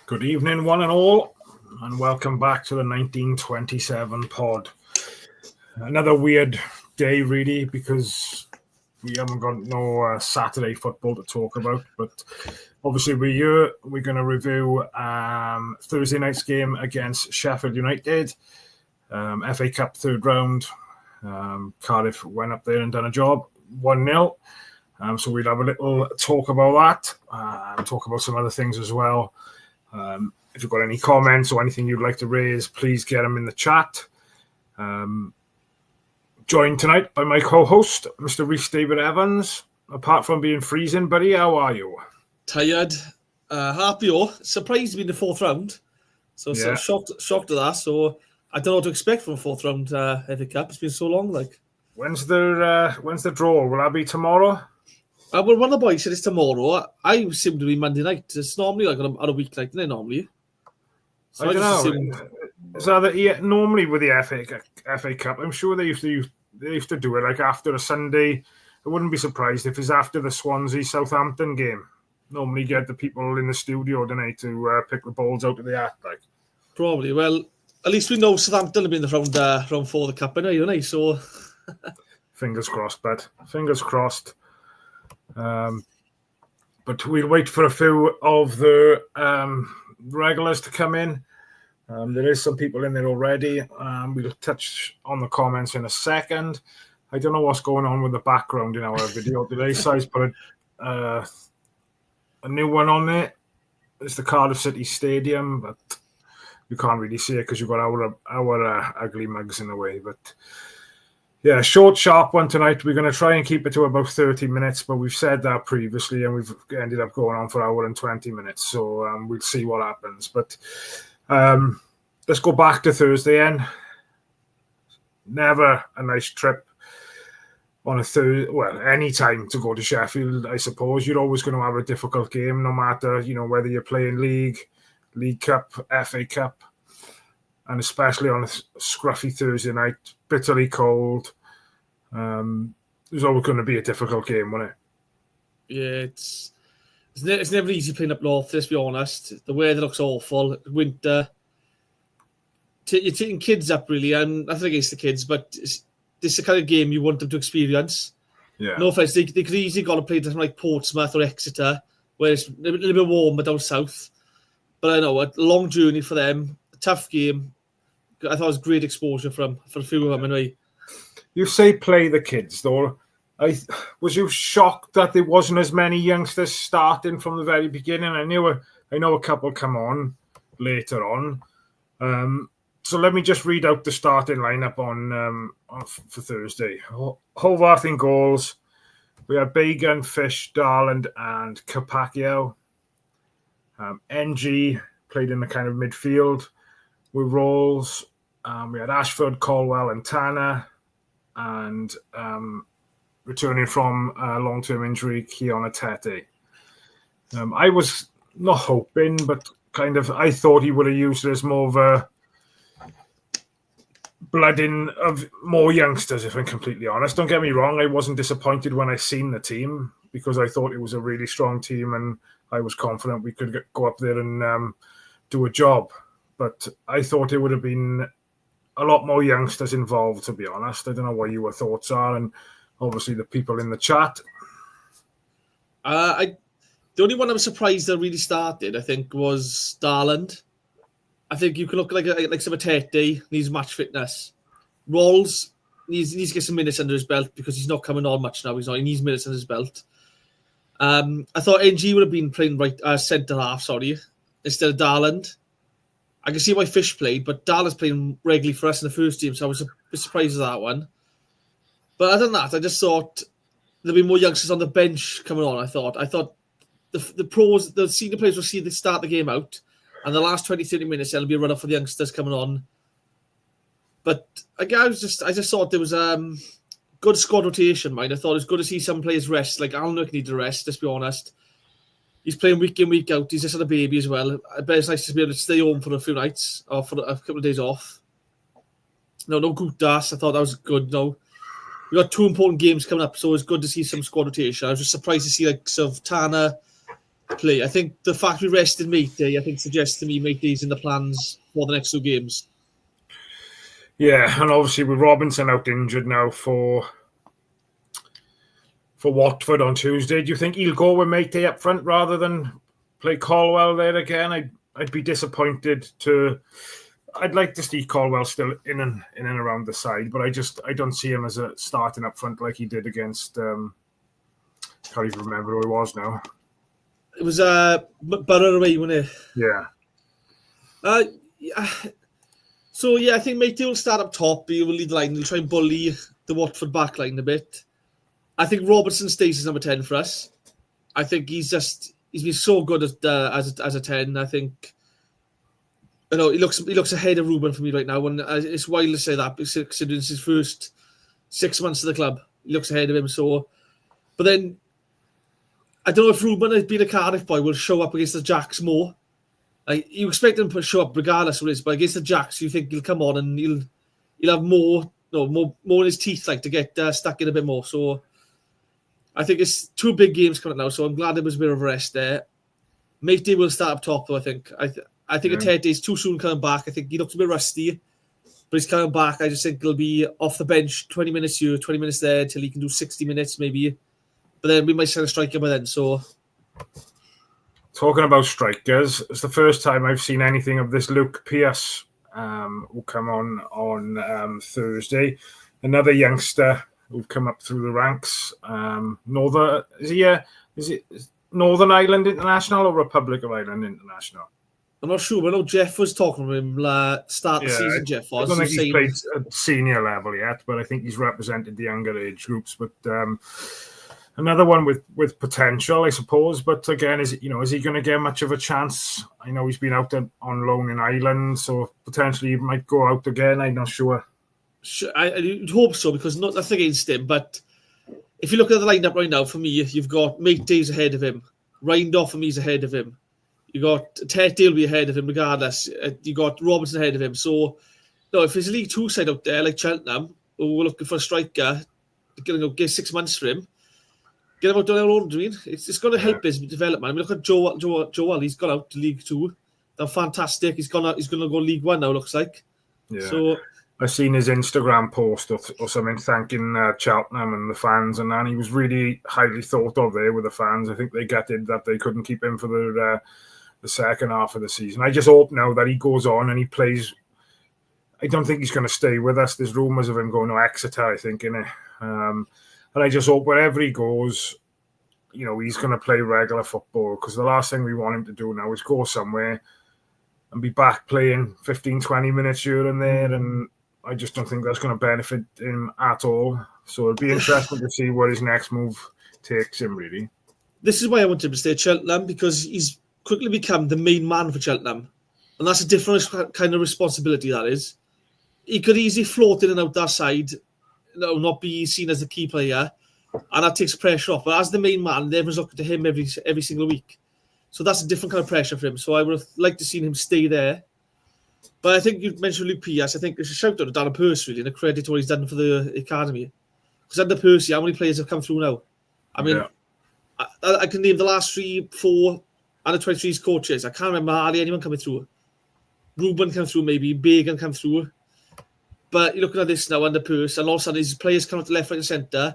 Good evening, one and all, and welcome back to the 1927 pod. Another weird day, really, because we haven't got no Saturday football to talk about. But obviously, we're going to review Thursday night's game against Sheffield United, FA Cup third round. Cardiff went up there and done a job, 1-0. So we'll have a little talk about that, and talk about some other things as well. If you've got any comments or anything you'd like to raise, please get them in the chat. Joined tonight by my co-host, Mr. Rhys David Evans. Apart from being freezing, buddy, how are you? Tired, happy, surprised to be in the fourth round. So shocked at that. So I don't know what to expect from a fourth round FA Cup. It's been so long. When's the draw? Will that be tomorrow? Well, one of the boys said it's tomorrow. I assumed to be Monday night. It's normally on a weeknight, isn't it, normally? So I don't know. So normally with the FA Cup, I'm sure they used to do it after a Sunday. I wouldn't be surprised if it's after the Swansea-Southampton game. Normally get the people in the studio, don't they, to pick the balls out of the hat. Probably. Well, at least we know Southampton have been in the round 4 of the Cup, don't they? So fingers crossed, bud. Fingers crossed. But we'll wait for a few of the regulars to come in. There is some people in there already. We'll touch on the comments in a second. I don't know what's going on with the background in our video today. Si's put a new one on there. It's the Cardiff City Stadium, but you can't really see it because you've got our ugly mugs in the way. But yeah, short, sharp one tonight. We're going to try and keep it to about 30 minutes, but we've said that previously, and we've ended up going on for an hour and 20 minutes. So we'll see what happens. But let's go back to Thursday then. Never a nice trip on a Thursday. Well, any time to go to Sheffield, I suppose. You're always going to have a difficult game, no matter whether you're playing League Cup, FA Cup, and especially on a scruffy Thursday night, bitterly cold. There's always going to be a difficult game, won't it? Yeah, it's never easy playing up north, let's be honest. The weather looks awful. Winter. You're taking kids up, really. I'm nothing against the kids, but this is the kind of game you want them to experience. Yeah. No offense, they could easily go to play something like Portsmouth or Exeter, where it's a little bit warmer down south. But I know, a long journey for them, a tough game. I thought it was great exposure for a few of them anyway. You say play the kids, though. Was you shocked that there wasn't as many youngsters starting from the very beginning? I know a couple come on later on. So let me just read out the starting lineup on for Thursday. Hovarth in goals. We have Bagan, Fish, Darland, and Capaccio. NG played in the kind of midfield with roles. We had Ashford, Colwell, and Tanner, and returning from a long-term injury, Keona Tete. I was not hoping, but I thought he would have used it as more of a blooding of more youngsters, if I'm completely honest. Don't get me wrong, I wasn't disappointed when I seen the team because I thought it was a really strong team and I was confident we could go up there and do a job. But I thought it would have been a lot more youngsters involved, to be honest. I don't know what your thoughts are, and obviously the people in the chat. The only one I was surprised that really started, I think, was Darland. I think you can look like Tete, needs match fitness. Rolls needs to get some minutes under his belt because he's not coming on much now. He needs minutes under his belt. I thought NG would have been playing centre half, instead of Darland. I can see why Fish played, but Darland's playing regularly for us in the first team, so I was a bit surprised at that one. But other than that, I just thought there'd be more youngsters on the bench coming on. I thought the senior players will see they start the game out, and the last 20-30 minutes there'll be a run-up for the youngsters coming on. But again, I just thought there was good squad rotation, mind. I thought it was good to see some players rest. Like Alan Nook needed a rest, let's be honest. He's playing week in, week out. He's just had a baby as well. I bet it's nice to be able to stay home for a few nights or for a couple of days off. No Gutas. I thought that was good. No, we got 2 important games coming up, so it's good to see some squad rotation. I was just surprised to see sort of Tanner, play. I think the fact we rested Matty, I think suggests to me Matty's in the plans for the next 2 games. Yeah, and obviously with Robinson out injured now for Watford on Tuesday, do you think he'll go with Matty up front rather than play Caldwell there again? I'd be disappointed to. I'd like to see Caldwell still in and around the side, but I don't see him as a starting up front like he did against. Can't even remember who it was now. It was Borough away, wasn't it? Yeah. So yeah, I think Matty will start up top. He will lead the line. He'll try and bully the Watford back line a bit. I think Robertson stays as number 10 for us. I think he's been so good as a 10. I think he looks ahead of Ruben for me right now, and it's wild to say that considering it's his first 6 months of the club. He looks ahead of him. So, but then I don't know if Ruben, has been a Cardiff boy, will show up against the Jacks more. Like, you expect him to show up regardless of what it is, but against the Jacks, you think he'll come on and he'll have more in his teeth, like to get stuck in a bit more. So I think it's 2 big games coming up now, so I'm glad there was a bit of a rest there. Matty will start up top, though, I think. I think Atete's too soon coming back. I think he looks a bit rusty, but he's coming back. I just think he'll be off the bench 20 minutes here, 20 minutes there, until he can do 60 minutes maybe. But then we might send a striker by then, so... Talking about strikers, it's the first time I've seen anything of this Luke Pearce who come on Thursday. Another youngster who've come up through the ranks. Is it Northern Ireland International or Republic of Ireland International? I'm not sure, but I know Jeff was talking to him start the season, Jeff was. I don't think he's played at senior level yet, but I think he's represented the younger age groups. But another one with potential, I suppose. But again, is he going to get much of a chance? I know he's been out on loan in Ireland, so potentially he might go out again. I'm not sure. I'd hope so, because nothing against him. But if you look at the lineup right now, for me, you've got Matty's ahead of him. Reindorf for me is ahead of him. You got Tete will be ahead of him regardless. You got Robertson ahead of him. So, if there's a League 2 side out there like Cheltenham, who we're looking for a striker, going to get 6 months for him. Get him out on our own, it's going to help his development. I mean, look at Joel. He's gone out to League 2. They're fantastic. He's going to go League 1 now, looks like. Yeah. So I've seen his Instagram post or something thanking Cheltenham and the fans, and he was really highly thought of there with the fans. I think they gutted that they couldn't keep him for the second half of the season. I just hope now that he goes on and he plays. I don't think he's going to stay with us. There's rumours of him going to Exeter, I think, innit? And I just hope wherever he goes, he's going to play regular football, because the last thing we want him to do now is go somewhere and be back playing 15, 20 minutes here and there. And I just don't think that's going to benefit him at all. So it'll be interesting to see what his next move takes him, really. This is why I want him to stay at Cheltenham, because he's quickly become the main man for Cheltenham. And that's a different kind of responsibility, that is. He could easily float in and out that side, not be seen as the key player, and that takes pressure off. But as the main man, everyone's looking to him every single week. So that's a different kind of pressure for him. So I would have liked to see him stay there. But I think you mentioned Luke Pearce. I think it's a shout out to Dan Pearce, really, and a credit to what he's done for the academy. Because under Percy, how many players have come through now? I mean, I can name the last 3, 4 under 23s coaches. I can't remember hardly anyone coming through. Ruben came through, maybe. Bagan came through. But you're looking at this now under Percy, and all of a sudden these players come to left, right, and centre.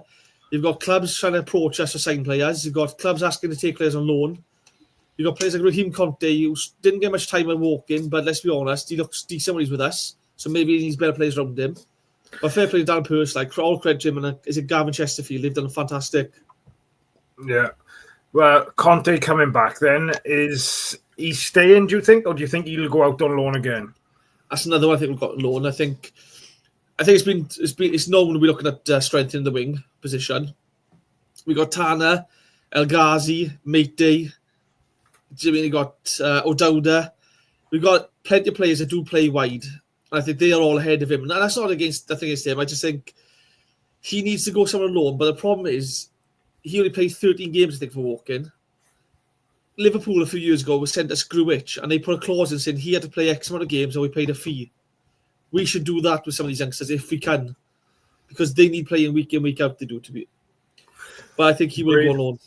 You've got clubs trying to approach us to sign players. You've got clubs asking to take players on loan. You've got players like Raheem Conte, who didn't get much time when walking, but let's be honest, he looks decent when he's with us. So maybe he needs better players around him. But fair play to Dan Pearce, all credit to him, and is it Gavin Chesterfield? They've done fantastic. Yeah. Well, Conte coming back then, is he staying, do you think, or do you think he'll go out on loan again? That's another one I think we've got on loan. I think it's known we're looking at strengthening the wing position. We got Tanner, El Ghazi, Matty, Jimmy, got O'Dowda. We've got plenty of players that do play wide. I think they are all ahead of him. And that's not against him. I just think he needs to go somewhere alone. But the problem is he only played 13 games, I think, for walking. Liverpool a few years ago was sent a screw itch, and they put a clause in saying he had to play X amount of games or we paid a fee. We should do that with some of these youngsters if we can, because they need playing week in, week out to do to be. But I think he will go alone.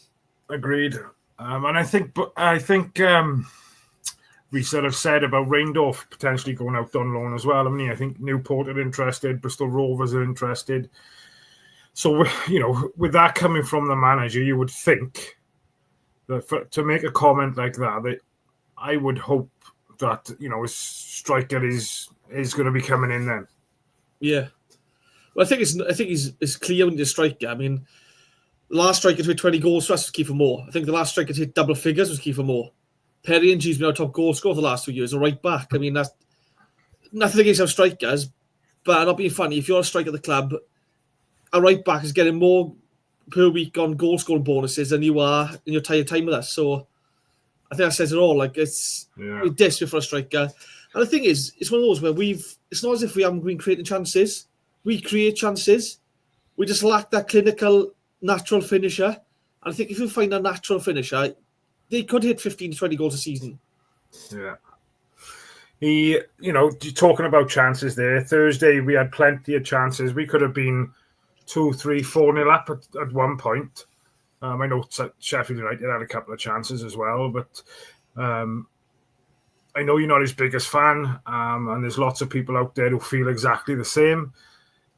Agreed. And I think we sort of said about Reindorf potentially going out on loan as well. I mean, I think Newport are interested, Bristol Rovers are interested. So, with that coming from the manager, you would think that to make a comment like that, I would hope that, his striker is going to be coming in then. Yeah. Well, I think it's clear when you're a striker. I mean, the last striker to hit 20 goals for us was Kiefer Moore. I think the last striker to hit double figures was Kiefer Moore. Perry and G's been our top goal scorer for the last 2 years, a right back. I mean, that's nothing against our strikers, but not being funny, if you're a striker at the club, a right back is getting more per week on goal scoring bonuses than you are in your entire time with us. So I think that says it all. Like, we're desperate for a striker. And the thing is, it's one of those where it's not as if we haven't been creating chances. We create chances. We just lack that clinical, natural finisher. And I think if you find a natural finisher, they could hit 15 to 20 goals a season. Yeah. Talking about chances there, Thursday we had plenty of chances. We could have been 2-3, 4-0 up at one point. I know Sheffield United had a couple of chances as well, but I know you're not his biggest fan, and there's lots of people out there who feel exactly the same.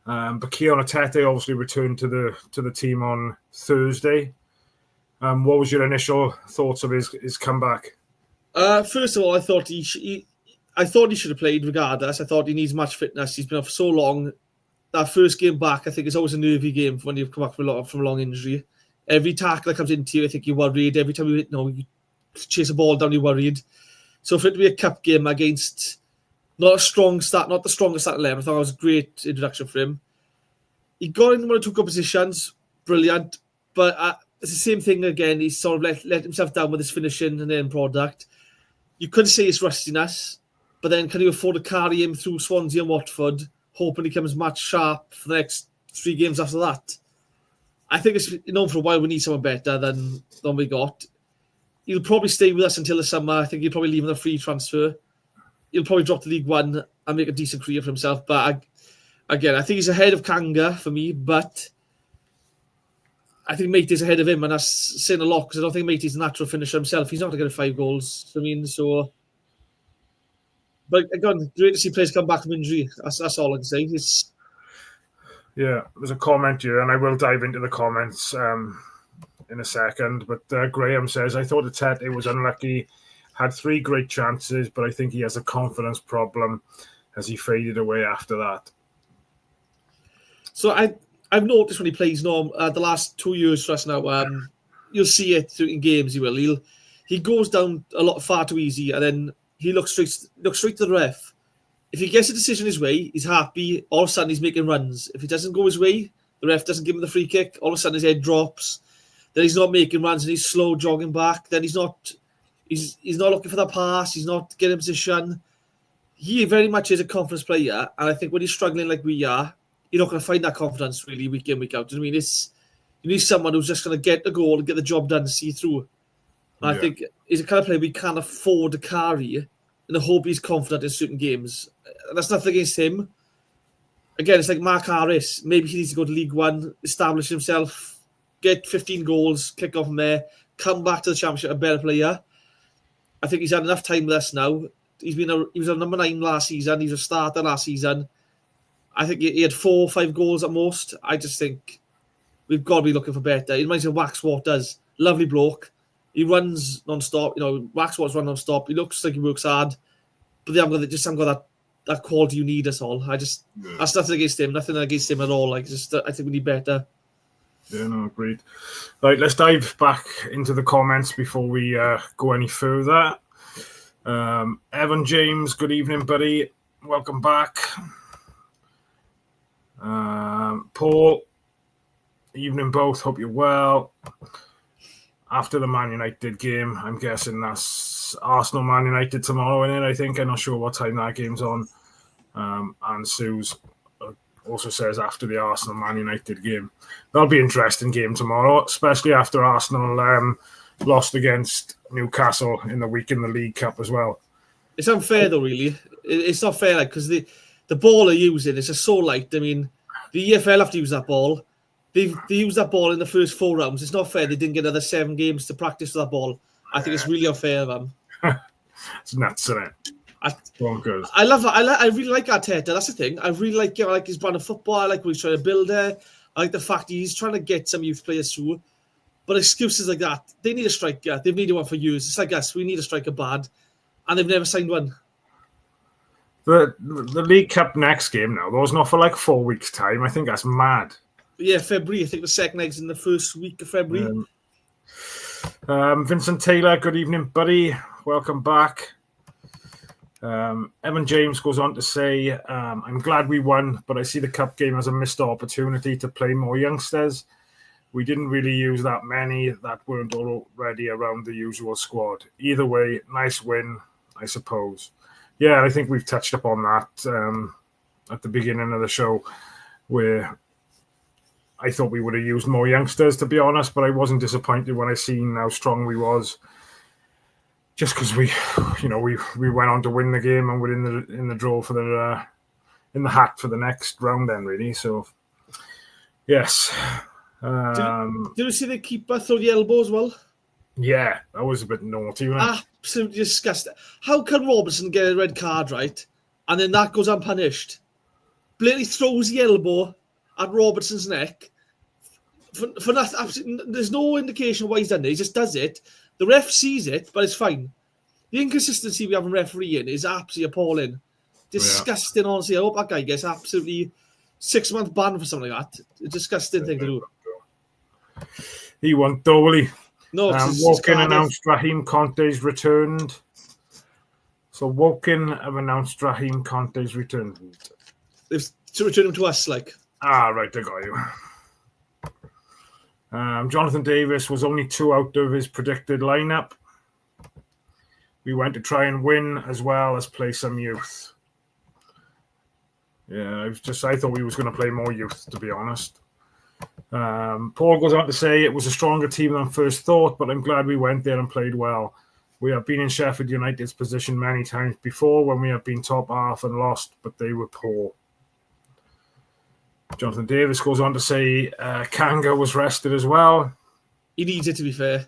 But Keon Atete obviously returned to the team on Thursday. What was your initial thoughts of his comeback? First of all, I thought he should have played regardless. I thought he needs match fitness. He's been off for so long. That first game back, I think, is always a nervy game when you've come back from a long injury. Every tackle that comes into you, I think you're worried. Every time you chase a ball down, you're worried. So for it to be a cup game against not the strongest starting 11, I thought it was a great introduction for him. He got in one or two good positions, brilliant. But it's the same thing again. He's sort of let himself down with his finishing and end product. You could say it's rustiness, but then can you afford to carry him through Swansea and Watford, hoping he comes match sharp for the next 3 games after that? I think it's known for a while we need someone better than we got. He'll probably stay with us until the summer. I think he'll probably leave on a free transfer. He'll probably drop to League One and make a decent career for himself. But I think he's ahead of Kanga for me, but I think Matey's ahead of him, and that's saying a lot because I don't think Matey's a natural finisher himself. He's not going to get 5 goals. I mean, so... But again, great to see players come back from injury. That's all I can say. Yeah, there's a comment here, and I will dive into the comments in a second. But Graham says, I thought Atete was unlucky, had 3 great chances, but I think he has a confidence problem as he faded away after that. So I've noticed when he plays the last 2 years for us now, you'll see it in games. He goes down far too easy, and then he looks straight to the ref. If he gets a decision his way, he's happy. All of a sudden, he's making runs. If it doesn't go his way, the ref doesn't give him the free kick. All of a sudden, his head drops. Then he's not making runs, and he's slow jogging back. Then he's not looking for the pass. He's not getting in position. He very much is a confidence player, and I think when he's struggling like we are, you're not going to find that confidence really week in, week out. You need someone who's just going to get the goal and get the job done and see through. And I think he's a kind of player we can't afford to carry in the hope he's confident in certain games. And that's nothing against him. Again, it's like Mark Harris. Maybe he needs to go to League One, establish himself, get 15 goals, kick off from there, come back to the Championship a better player. I think he's had enough time with us now. He was a number 9 last season. He was a starter last season. I think he had 4 or 5 goals at most. I just think we've got to be looking for better. It reminds me of Waxwort does. Lovely bloke. He runs non-stop. Waxwort's run non-stop. He looks like he works hard. But they haven't got that quality you need, that's all. That's nothing against him. Nothing against him at all. I think we need better. Yeah, no, agreed. Right, let's dive back into the comments before we go any further. Evan James, good evening, buddy. Welcome back. Paul, evening both. Hope you're well. After the Man United game, I'm guessing that's Arsenal Man United tomorrow, innit? I think. I'm not sure what time that game's on. And Sue's also says after the Arsenal Man United game. That'll be an interesting game tomorrow, especially after Arsenal lost against Newcastle in the week in the League Cup as well. It's unfair though, really. It's not fair, because the ball they're using is just so light. I mean, the EFL have to use that ball. They used that ball in the first 4 rounds. It's not fair they didn't get another 7 games to practice with that ball. I think it's really unfair of them. It's nuts, isn't it? Bonkers. I love that. I really like Arteta. That's the thing. I really like his brand of football. I like what he's trying to build there. I like the fact he's trying to get some youth players through. But excuses like that, they need a striker. They've needed one for years. It's like us. We need a striker bad. And they've never signed one. The League Cup next game now, though, is not for like 4 weeks' time. I think that's mad. Yeah, February. I think the second legg's in the first week of February. Vincent Taylor, good evening, buddy. Welcome back. Evan James goes on to say, I'm glad we won, but I see the cup game as a missed opportunity to play more youngsters. We didn't really use that many that weren't already around the usual squad. Either way, nice win, I suppose. Yeah, I think we've touched upon that at the beginning of the show, where I thought we would have used more youngsters, to be honest, but I wasn't disappointed when I seen how strong we was. Just because we went on to win the game and we're in the draw for in the hat for the next round, then really. So, yes. Did you see the keeper throw the elbow as well? Yeah, that was a bit naughty, wasn't it? Absolutely disgusting. How can Robertson get a red card, right? And then that goes unpunished. Blatantly throws the elbow at Robertson's neck. For nothing, absolutely, there's no indication why he's done it. He just does it. The ref sees it, but it's fine. The inconsistency we have in refereeing is absolutely appalling. Disgusting, honestly. I hope that guy gets absolutely 6-month ban for something like that. A disgusting thing to do. He won't, though, will he? No, Woking announced Raheem Conte's returned. So Woking have announced Raheem Conte's returned. They've to return him to us, like. Ah, right, I got you. Jonathan Davis was only 2 out of his predicted lineup. We went to try and win as well as play some youth. Yeah, I thought we was going to play more youth, to be honest. Paul goes on to say it was a stronger team than first thought, but I'm glad we went there and played well. We have been in Sheffield United's position many times before when we have been top half and lost, but they were poor. Jonathan Davis goes on to say Kanga was rested as well. He needs it, to be fair.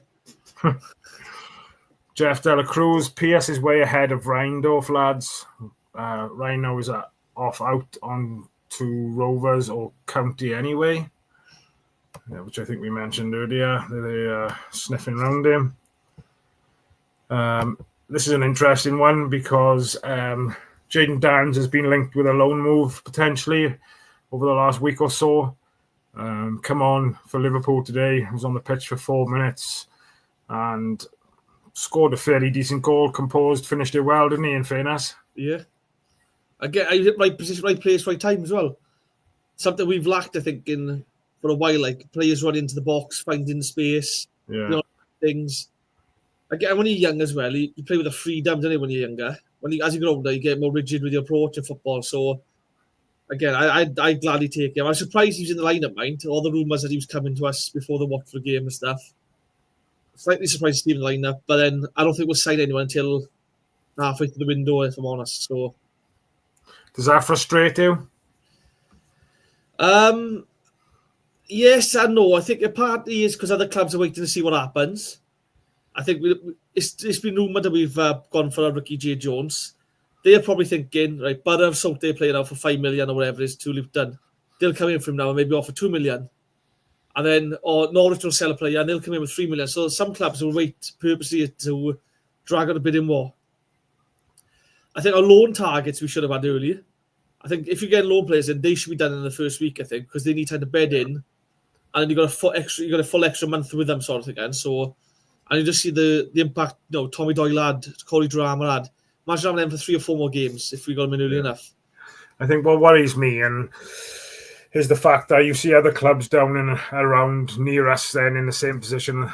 Jeff Dela Cruz, PS is way ahead of Rheindorf, lads. Rhino is off out on to Rovers or County anyway, which I think we mentioned earlier. They're sniffing around him. This is an interesting one because Jayden Downs has been linked with a loan move potentially over the last week or so. Come on for Liverpool today. He was on the pitch for 4 minutes and scored a fairly decent goal, composed, finished it well, didn't he, in fairness? Yeah. Again, I hit right position, right place, right time as well. Something we've lacked, I think, for a while, like players running into the box, finding space, things. Again, when you're young as well, you play with a freedom, don't you, when you're younger? As you grow older, you get more rigid with your approach in football. So, again, I gladly take him. I'm surprised he was in the lineup, mind. All the rumours that he was coming to us before the Watford game and stuff. Slightly surprised to see him in the lineup, but then I don't think we'll sign anyone until halfway through the window, if I'm honest. So, does that frustrate you? Yes and no. I think a partly is because other clubs are waiting to see what happens. I think it's been rumoured that we've gone for a rookie Jay Jones. They're probably thinking, right, Borough Salt they're playing out for 5 million or whatever it is to Luton. They'll come in for him now and maybe offer 2 million. And then, or Norwich will sell a player and they'll come in with 3 million. So some clubs will wait purposely to drag out a bidding war. I think our loan targets we should have had earlier. I think if you get loan players in, they should be done in the first week, I think, because they need time to bed in. And then you got a full extra month with them, sort of again. So, and you just see the impact, Tommy Doyle had, Corey Drama had. Imagine having them for 3 or 4 more games if we got them in early enough. I think what worries me is the fact that you see other clubs down and around near us then in the same position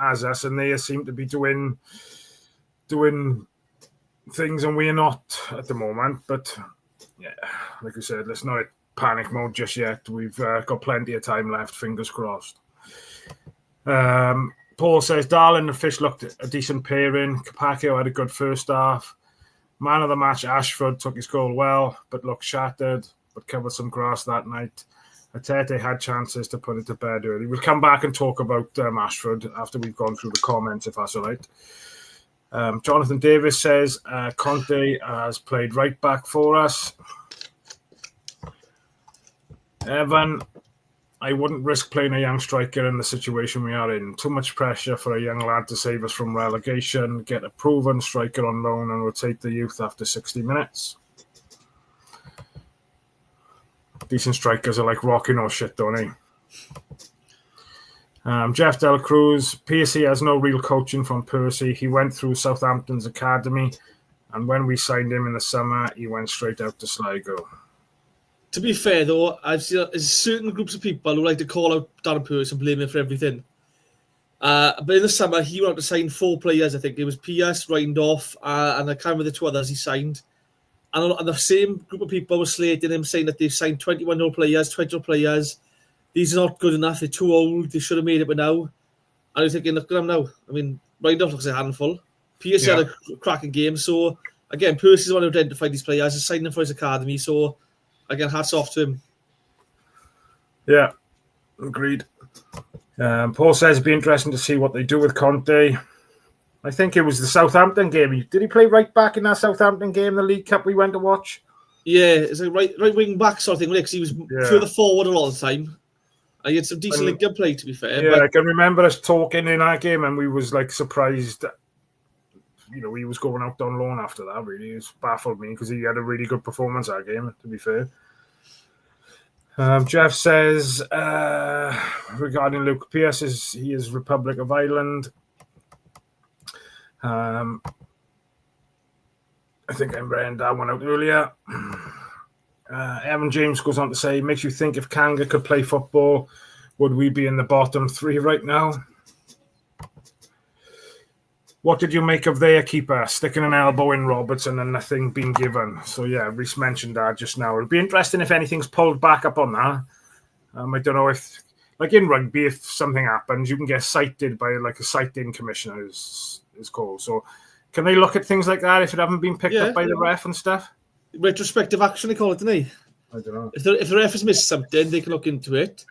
as us, and they seem to be doing things and we're not at the moment. But yeah, like I said, let's not hit panic mode just yet. We've got plenty of time left, fingers crossed. Paul says, Darling and Fish looked a decent pairing. Capaccio had a good first half. Man of the match, Ashford, took his goal well, but looked shattered, but covered some grass that night. Atete had chances to put it to bed early. We'll come back and talk about Ashford after we've gone through the comments, if that's all right. Jonathan Davis says Conte has played right back for us. Evan, I wouldn't risk playing a young striker in the situation we are in. Too much pressure for a young lad to save us from relegation. Get a proven striker on loan and rotate the youth after 60 minutes. Decent strikers are like rocking or shit, don't they? Jeff Del Cruz, Piercy has no real coaching from Percy. He went through Southampton's academy, and when we signed him in the summer, he went straight out to Sligo. To be fair, though, I've seen certain groups of people who like to call out Darren Pearce and blame him for everything. But in the summer, he went out to sign 4 players, I think. It was Pierce, Reindorf, and I can't remember the 2 others he signed. And the same group of people were slating him, saying that they've signed 21 players, 20 players. These are not good enough. They're too old. They should have made it by now. And I was thinking, look at them now. I mean, Reindorf looks a handful. Pierce had a cracking game. So, again, Pearce is the one who identified these players and signed them for his academy. So, again, hats off to him. Yeah, agreed. Paul says it'd be interesting to see what they do with Conte. I think it was the Southampton game. Did he play right back in that Southampton game, the League Cup we went to watch? Yeah, it's a right wing back sort of thing, because he was further forward all the time. And he had some decent League Cup play, to be fair. Yeah, but I can remember us talking in that game, and we was like surprised. He was going out on loan after that. Really, it baffled me because he had a really good performance that game. To be fair, Jeff says regarding Luke Pierce, he is Republic of Ireland. I think I read that one out earlier. Evan James goes on to say, makes you think if Kanga could play football, would we be in the bottom 3 right now? What did you make of their keeper sticking an elbow in Robertson and nothing being given? So, yeah, Rhys mentioned that just now. It'll be interesting if anything's pulled back up on that. I don't know if, like in rugby, if something happens, you can get cited by like a citing commissioner is called. So, can they look at things like that if it haven't been picked up by the ref and stuff? Retrospective action, they call it, don't they? I don't know. If the ref has missed something, they can look into it.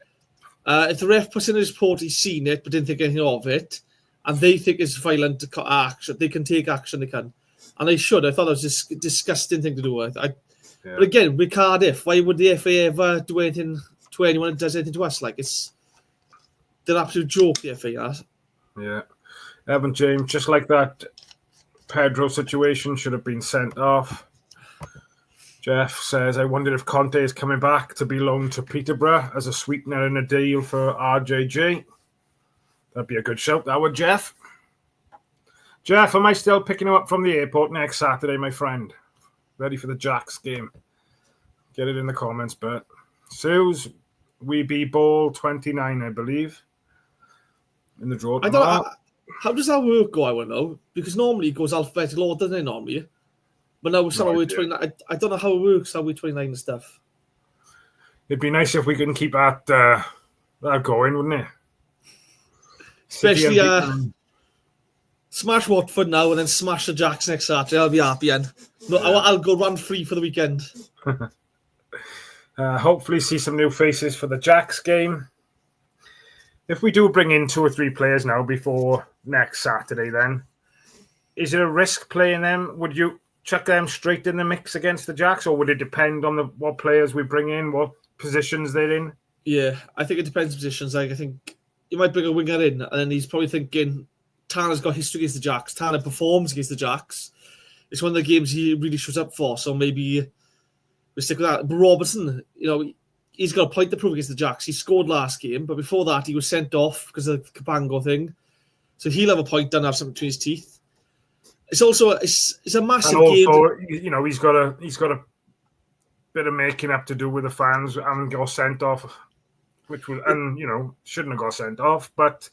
If the ref puts in his report, he's seen it, but didn't think anything of it, and they think it's violent action, they can take action, they can. And they should. I thought that was a disgusting thing to do. But again, with Cardiff, why would the FA ever do anything to anyone that does anything to us? Like, it's an absolute joke, the FA, that. Yeah. Evan James, just like that Pedro situation, should have been sent off. Jeff says, I wondered if Conte is coming back to be loaned to Peterborough as a sweetener in a deal for RJG. That'd be a good shout, that would, Jeff. Jeff, am I still picking you up from the airport next Saturday, my friend? Ready for the Jacks game? Get it in the comments, Bert. Sue's, we be ball 29, I believe, in the draw tomorrow. How does that work go, I won't know? Because normally it goes alphabetical order, doesn't it, normally? But now somehow we're 29. I don't know how it works, how we're 29 and stuff. It'd be nice if we can keep that going, wouldn't it? Especially smash Watford now and then smash the Jacks next Saturday. I'll be happy. And no, I'll go run free for the weekend. Hopefully see some new faces for the Jacks game. If we do bring in 2 or 3 players now before next Saturday, then is it a risk playing them? Would you chuck them straight in the mix against the Jacks, or would it depend on what players we bring in, what positions they're in? Yeah, I think it depends on positions. Like, I think you might bring a winger in, and then he's probably thinking Tanner's got history against the Jacks. Tanner performs against the Jacks. It's one of the games he really shows up for, so maybe we stick with that. But Robertson, he's got a point to prove against the Jacks. He scored last game, but before that, he was sent off because of the Capango thing. So he'll have a point and have something between his teeth. It's also it's a massive game. He's got a bit of making up to do with the fans and got sent off, shouldn't have got sent off. But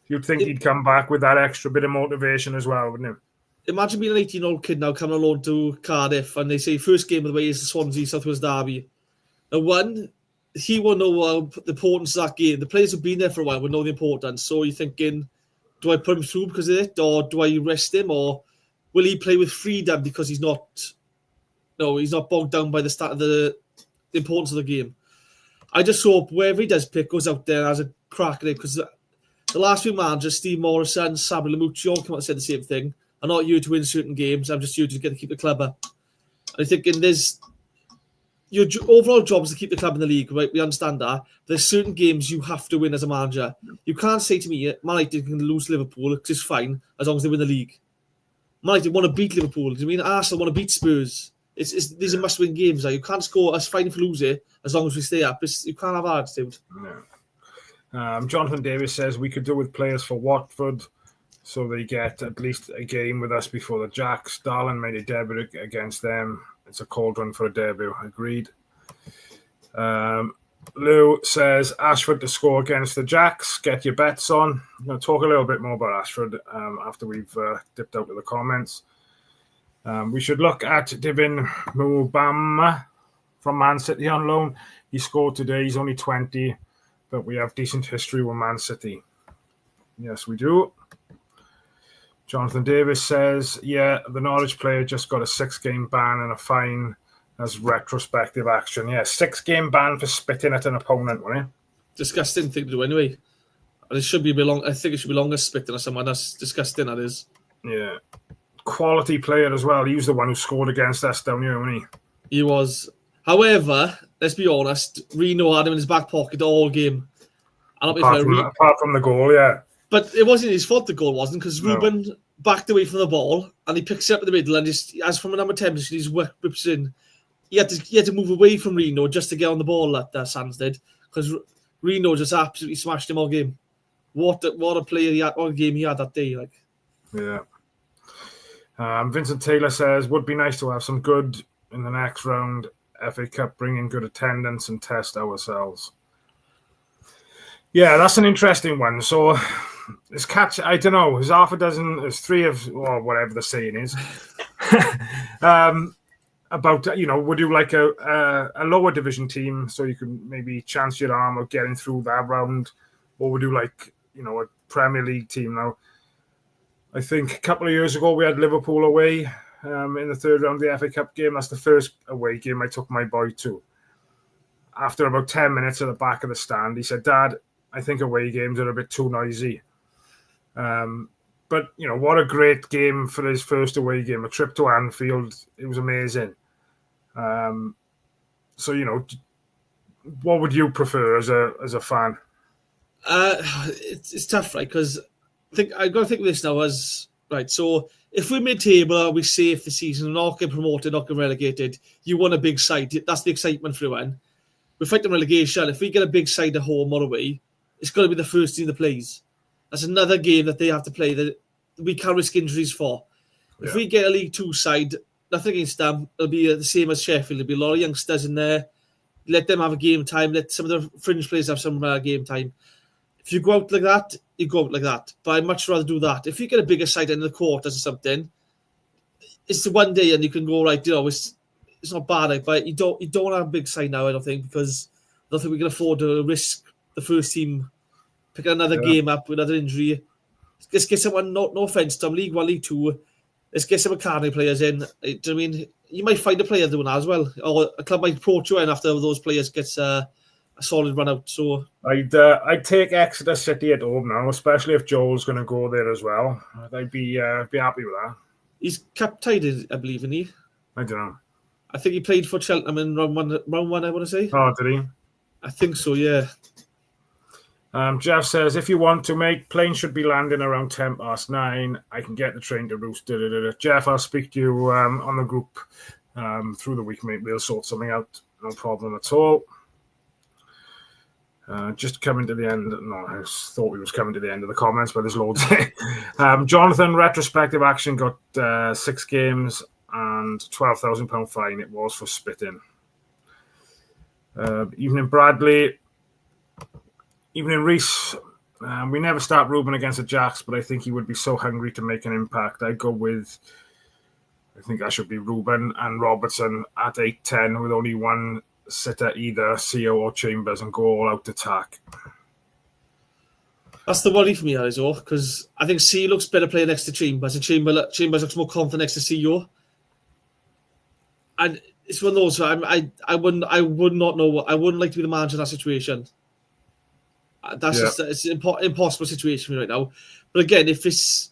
you'd think he'd come back with that extra bit of motivation as well, wouldn't you? Imagine being an 18-year-old kid now coming along to Cardiff, and they say first game of the way is the Swansea South Wales derby. Now, he will know the importance of that game. The players who've been there for a while will know the importance. So you're thinking, do I put him through because of it, or do I rest him, or will he play with freedom because he's not bogged down by the importance of the game? I just hope wherever he does pick goes out there and has a crack at it, because the last few managers, Steve Morrison, Sabi Lamucci, all come out and said the same thing. I'm not here to win certain games. I'm just here to keep the club up. And I think your overall job is to keep the club in the league, right? We understand that. There's certain games you have to win as a manager. You can't say to me, Man United can lose Liverpool, which is fine, as long as they win the league. Man United want to beat Liverpool. Do you mean Arsenal want to beat Spurs? These are must-win games. You can't score us fine if we lose it, as long as we stay up. You can't have our attitude. No. Jonathan Davis says we could do with players for Watford so they get at least a game with us before the Jacks. Darlin made a debut against them. It's a cold run for a debut. Agreed. Lou says Ashford to score against the Jacks. Get your bets on. I'm going to talk a little bit more about Ashford after we've dipped out of the comments. We should look at Divin Mubama from Man City on loan. He scored today. He's only 20, but we have decent history with Man City. Yes, we do. Jonathan Davis says, the Norwich player just got a 6-game ban and a fine as retrospective action. 6-game ban for spitting at an opponent, wasn't it? Disgusting thing to do anyway. And it should be a bit long. I think it should be longer spitting at someone. That's disgusting, that is. Yeah. Quality player as well. He was the one who scored against us down here, wasn't he? He was. However, let's be honest, Reno had him in his back pocket all game. Apart from the goal, yeah. But it wasn't his fault, the goal wasn't, because Ruben backed away from the ball and he picks it up in the middle and just, as from a number 10 position, he's whips in. He had to move away from Reno just to get on the ball that Sands did, because Reno just absolutely smashed him all game. What a player he had, what a game he had that day. Yeah. Vincent Taylor says, would be nice to have some good in the next round. FA Cup, bring in good attendance and test ourselves. Yeah, that's an interesting one. So, I don't know, there's half a dozen, there's 3 of, or whatever the saying is, about, would you like a lower division team so you can maybe chance your arm of getting through that round, or would you like, a Premier League team? Now, I think a couple of years ago we had Liverpool away in the third round of the FA Cup game. That's the first away game I took my boy to. After about 10 minutes at the back of the stand, he said, Dad, I think away games are a bit too noisy. But, what a great game for his first away game. A trip to Anfield, it was amazing. So, what would you prefer as a fan? It's tough, right? Because I've got to think of this now as, right, so if we're mid-table, we safe the season, not get promoted, not get relegated, you want a big side. That's the excitement for everyone. We fight the relegation. If we get a big side at home or away, it's got to be the first team that plays. That's another game that they have to play that we can't risk injuries for. If we get a League 2 side, nothing against them, it'll be the same as Sheffield. There'll be a lot of youngsters in there. Let them have a game time. Let some of the fringe players have some game time. If you go out like that, you go out like that. But I'd much rather do that. If you get a bigger side in the quarters or something, it's the one day and you can go, right, it's not bad. But you don't have a big side now, I don't think, because I don't think we can afford to risk the first team picking another game up with another injury. Let's get someone, no offence to them, League 1, League 2, let's get some academy players in. Do you know what I mean? You might find a player doing that as well. Or a club might approach you in after those players gets a solid run out. So I'd take Exeter City at home now, especially if Joel's going to go there as well. I'd be happy with that. He's cup tied, I believe, isn't he? I don't know. I think he played for Cheltenham in round one, I want to say. Oh, did he? I think so, yeah. Jeff says, if you want to, mate, planes should be landing around 9:10. I can get the train to Roost. Jeff, I'll speak to you on the group through the week, mate. We'll sort something out. No problem at all. Just coming to the end. No, I thought we was coming to the end of the comments, but there's loads. Jonathan, retrospective action, got 6 games and £12,000 fine. It was for spitting. Evening, Bradley. Evening, Rhys. We never start Ruben against the Jacks, but I think he would be so hungry to make an impact. I'd go with, I think I should be Ruben and Robertson at 8-10 with only one sitter, either CO or Chambers, and go all out attack. That's the worry for me, though, because I think C looks better playing next to Chambers, and Chambers looks more confident next to CO. And it's one of those. I would not know. I wouldn't like to be the manager in that situation. That's just it's an impossible situation for me right now. But again, if it's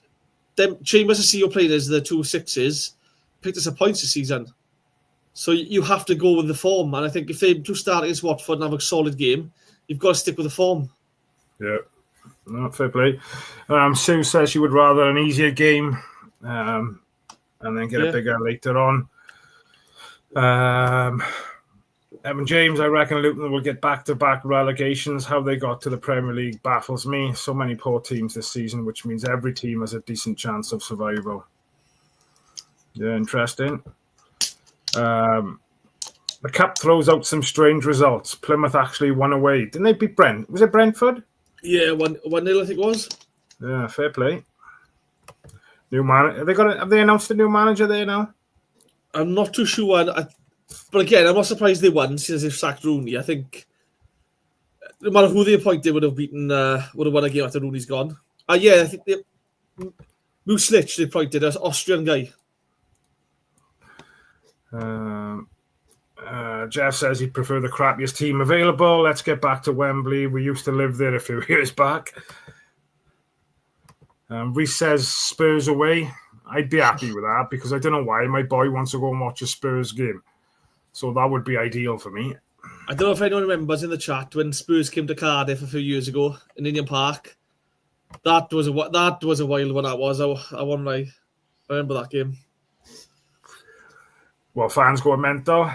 them Chambers and CEO playing as the 2 6s, picked us a points this season. So you have to go with the form. And I think if they do start against Watford and have a solid game, you've got to stick with the form. Yeah, no, fair play. Sue says she would rather an easier game and then get a bigger later on. Evan James, I reckon Luton will get back-to-back relegations. How they got to the Premier League baffles me. So many poor teams this season, which means every team has a decent chance of survival. Yeah, interesting. The Cup throws out some strange results. Plymouth actually won away. Didn't they beat Brent? Was it Brentford? Yeah, 1-0 I think it was. Yeah, fair play. New man. Have they announced a new manager there now? I'm not too sure. But again, I'm not surprised they won since they've sacked Rooney. I think no matter who they appointed, would have won a game after Rooney's gone. I think Muslich they appointed as Austrian guy. Jeff says he'd prefer the crappiest team available. Let's get back to Wembley. We used to live there a few years back. Rhys says Spurs away. I'd be happy with that because I don't know why my boy wants to go and watch a Spurs game. So that would be ideal for me. I don't know if anyone remembers in the chat when Spurs came to Cardiff a few years ago in Indian Park. That was a wild one. That was. I remember that game. Well, fans go mental.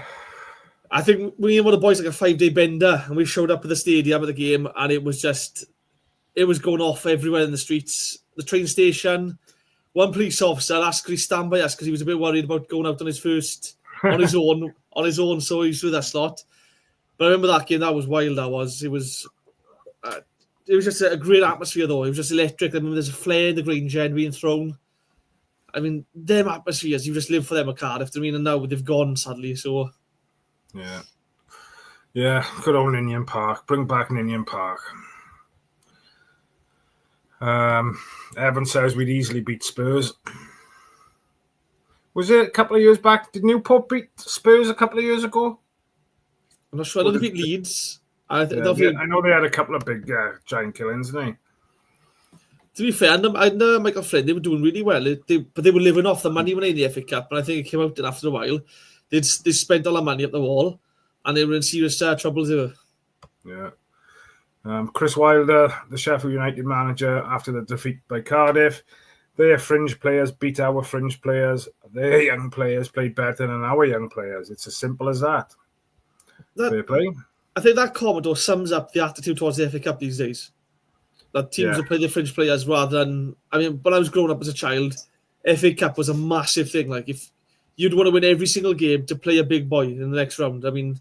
I think we were the boys like a 5-day bender, and we showed up at the stadium at the game, and it was going off everywhere in the streets, the train station. One police officer asked could he stand by us because he was a bit worried about going out on his own, so he's with us lot. But I remember that game, that was wild. It was just a great atmosphere though. It was just electric. I mean, there's a flare in the green gen being thrown. I mean, them atmospheres, you just live for them at Cardiff. I mean, and now they've gone sadly. So yeah, good old Ninian Park. Bring back Ninian Park. Evan says we'd easily beat Spurs. Was it a couple of years back? Did Newport beat Spurs a couple of years ago? I'm not sure. I know they beat Leeds. I know they had a couple of big giant killings, didn't they? To be fair, I know Michael Flynn, they were doing really well, but they were living off the money when they in the FA Cup, and I think it came out that after a while, they spent all the money up the wall, and they were in serious trouble. Yeah. Chris Wilder, the Sheffield United manager, after the defeat by Cardiff, their fringe players beat our fringe players. Their young players played better than our young players. It's as simple as that. Fair play. I think that comment sums up the attitude towards the FA Cup these days. That teams will play their fringe players rather than... I mean, when I was growing up as a child, FA Cup was a massive thing. Like, if you'd want to win every single game to play a big boy in the next round. I mean,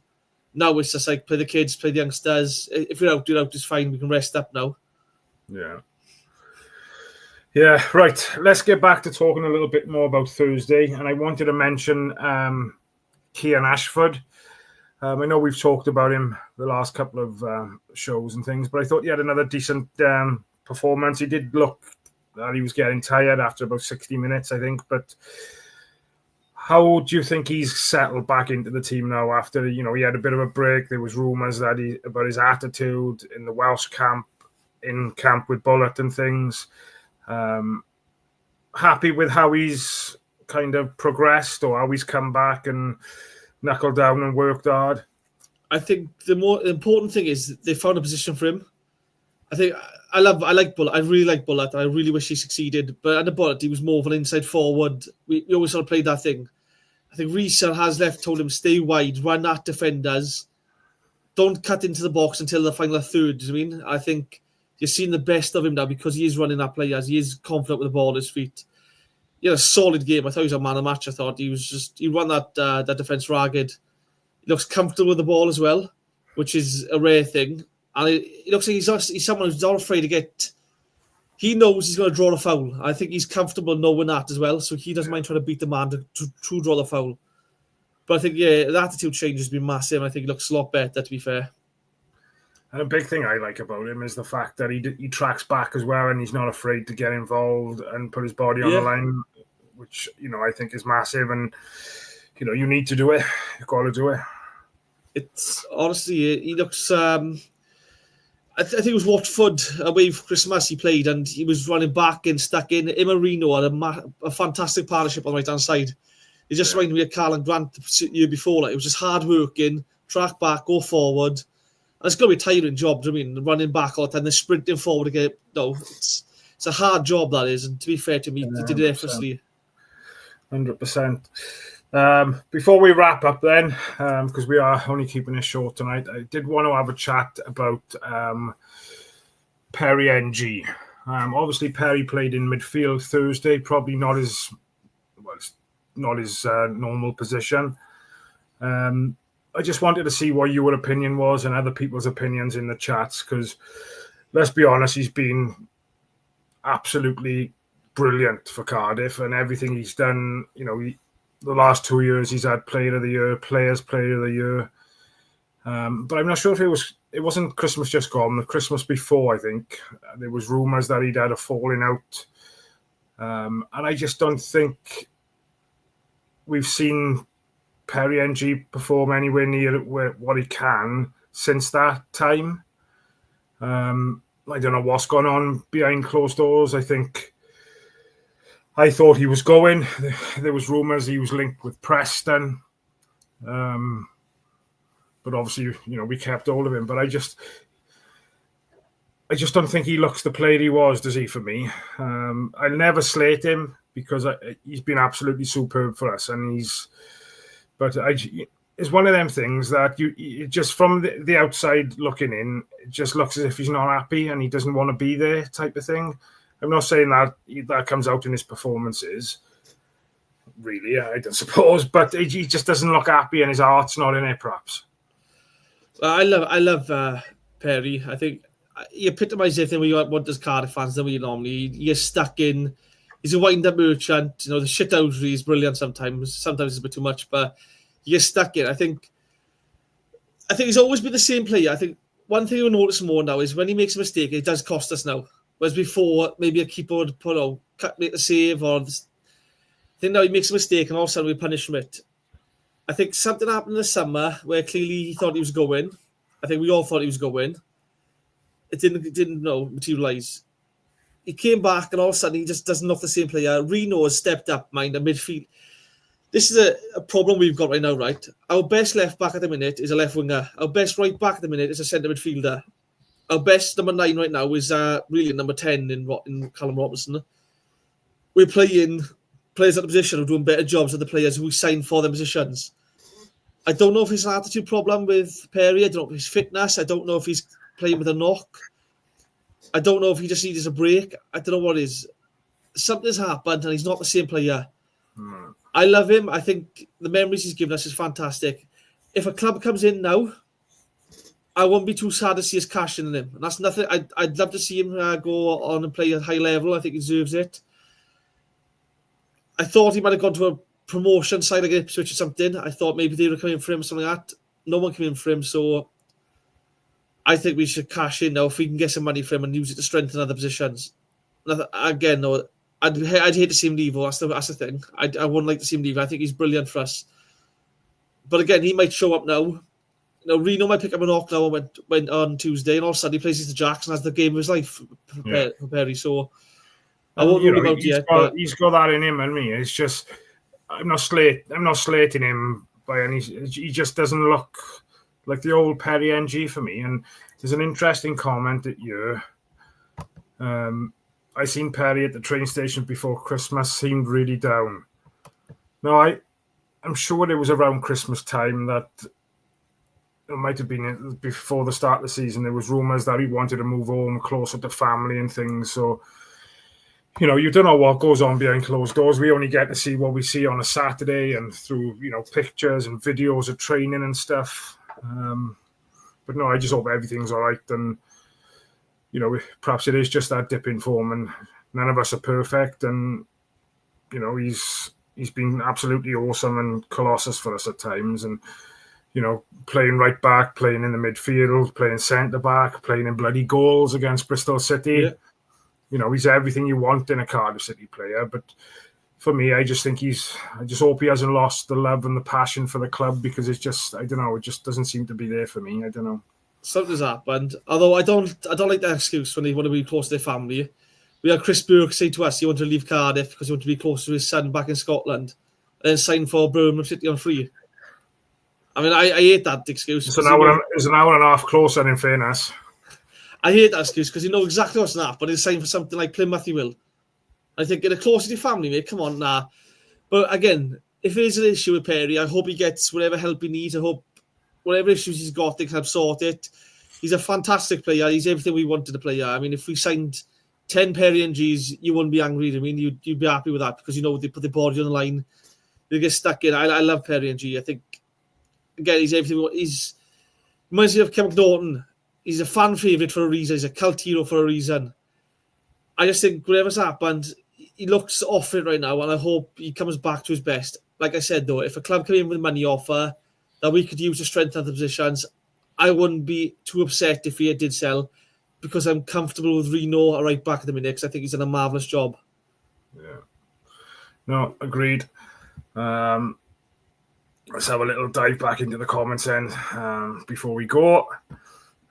now it's just like play the kids, play the youngsters. If you're out, it's fine. We can rest up now. Yeah. Yeah, right. Let's get back to talking a little bit more about Thursday. And I wanted to mention Kian Ashford. I know we've talked about him the last couple of shows and things, but I thought he had another decent performance. He did look that he was getting tired after about 60 minutes, I think. But how do you think he's settled back into the team now after, he had a bit of a break? There was rumours about his attitude in the Welsh camp, in camp with Bullet and things. Happy with how he's kind of progressed or how he's come back and knuckled down and worked hard? I think the more important thing is they found a position for him. I think I like Bullet. I really like Bullet. I really wish he succeeded. But under Bullet, he was more of an inside forward. We always sort of played that thing. I think Rhys has left, told him stay wide, run at defenders, don't cut into the box until the final third. I mean, I think you're seeing the best of him now because he is running at players. He is confident with the ball at his feet. He had a solid game. I thought he was a man of the match. I thought he run that defence ragged. He looks comfortable with the ball as well, which is a rare thing. And it looks like he's someone who's not afraid to get... He knows he's going to draw the foul. I think he's comfortable knowing that as well, so he doesn't mind trying to beat the man to draw the foul. But I think, the attitude change has been massive. I think he looks a lot better, to be fair. And a big thing I like about him is the fact that he tracks back as well, and he's not afraid to get involved and put his body on the line, which I think is massive. And you need to do it. You've got to do it. It's honestly, he looks. I think it was Watford away for Christmas he played, and he was running back and stuck in. Him and Reno had a fantastic partnership on the right-hand side. It just reminded me of Carl and Grant the year before. Like, it was just hard-working, track back, go forward. And it's going to be a tiring job, do you know what I mean? Running back all the time, then sprinting forward again. No, it's a hard job, that is. And to be fair to me, he did it effortlessly. 100%. Before we wrap up then, because we are only keeping it short tonight, I did want to have a chat about Perry NG. Obviously, Perry played in midfield Thursday, probably not his normal position. I just wanted to see what your opinion was and other people's opinions in the chats, because let's be honest, he's been absolutely brilliant for Cardiff, and everything he's done, the last 2 years he's had Player of the Year, Players Player of the Year. But I'm not sure if it wasn't Christmas just gone, the Christmas before, I think. There was rumours that he'd had a falling out. And I just don't think we've seen Perry NG perform anywhere near what he can since that time. I don't know what's gone on behind closed doors. I thought he was going. There was rumours he was linked with Preston. But obviously, we kept hold of him. But I just don't think he looks the player he was, does he, for me? I'll never slate him because he's been absolutely superb for us. And it's one of them things that you just from the outside looking in, it just looks as if he's not happy and he doesn't want to be there type of thing. I'm not saying that comes out in his performances, really, I don't suppose, but he just doesn't look happy and his heart's not in it, perhaps. I love Perry. I think he epitomises everything what does Cardiff fans than we normally. He gets stuck in. He's a wind-up merchant. The shithousery is brilliant sometimes. Sometimes it's a bit too much, but he gets stuck in. I think he's always been the same player. I think one thing you'll notice more now is when he makes a mistake, it does cost us now. Whereas before, maybe a keeper would make the save, or I think now he makes a mistake and all of a sudden we punish him it. I think something happened in the summer where clearly he thought he was going. I think we all thought he was going. It didn't materialise. He came back and all of a sudden he just doesn't look the same player. Reno has stepped up, mind, the midfield. This is a problem we've got right now, right? Our best left back at the minute is a left winger. Our best right back at the minute is a centre midfielder. Our best number 9 right now is really number 10 in Callum Robinson. We're playing players at the position who are doing better jobs than the players who we signed for their positions. I don't know if it's an attitude problem with Perry. I don't know if it's fitness. I don't know if he's playing with a knock. I don't know if he just needs a break. I don't know what it is. Something's happened and he's not the same player. I love him. I think the memories he's given us is fantastic. If a club comes in now, I won't be too sad to see us cashing in him. And that's nothing. I'd love to see him go on and play at high level. I think he deserves it. I thought he might have gone to a promotion side like Ipswich or something. I thought maybe they were coming for him or something like that. No one came in for him, so I think we should cash in now if we can get some money for him and use it to strengthen other positions. Again, no, I'd hate to see him leave. That's the thing. I wouldn't like to see him leave. I think he's brilliant for us. But again, he might show up now. Reno might pick up an knock now and went on Tuesday, and all of a sudden he plays against Jackson as the game of his life for Perry. So I won't rule him out yet. He's got that in him, and me. It's just I'm not slating him by any. He just doesn't look like the old Perry NG for me. And there's an interesting comment at you. I seen Perry at the train station before Christmas. Seemed really down. No, I'm sure it was around Christmas time that. It might have been before the start of the season. There was rumours that he wanted to move home closer to family and things. So, you don't know what goes on behind closed doors. We only get to see what we see on a Saturday and through, pictures and videos of training and stuff. But no, I just hope everything's all right. And, perhaps it is just that dip in form and none of us are perfect. And, he's been absolutely awesome and colossus for us at times. And, playing right back, playing in the midfield, playing centre back, playing in bloody goals against Bristol City. Yeah. He's everything you want in a Cardiff City player. But, for me, I just hope he hasn't lost the love and the passion for the club, because it's just, I don't know, it just doesn't seem to be there for me. I don't know. Something's happened. Although I don't like that excuse when they want to be close to their family. We had Chris Burke say to us he wanted to leave Cardiff because he wanted to be close to his son back in Scotland, and then sign for Birmingham City on free. I mean, I hate that excuse. It's an hour and a half closer, in fairness. I hate that excuse because you know exactly what's not, but he's signed for something like Plymouth he will. I think get a closer to your family, mate. Come on, nah. But again, if there is an issue with Perry, I hope he gets whatever help he needs. I hope whatever issues he's got, they can help sort it. He's a fantastic player. He's everything we wanted a player. I mean, if we signed 10 Perry and Gs, you wouldn't be angry. I mean, you'd be happy with that because, you know, they put the body on the line. They get stuck in. I love Perry and G. I think, again, he's everything. He's reminds me of Kevin Norton. He's a fan favourite for a reason. He's a cult hero for a reason. I just think whatever's happened, he looks off it right now, and I hope he comes back to his best. Like I said, though, if a club came in with a money offer that we could use to strengthen the positions, I wouldn't be too upset if he did sell, because I'm comfortable with Reno right back at the minute, because I think he's done a marvellous job. Yeah. No, agreed. Let's have a little dive back into the comments then before we go.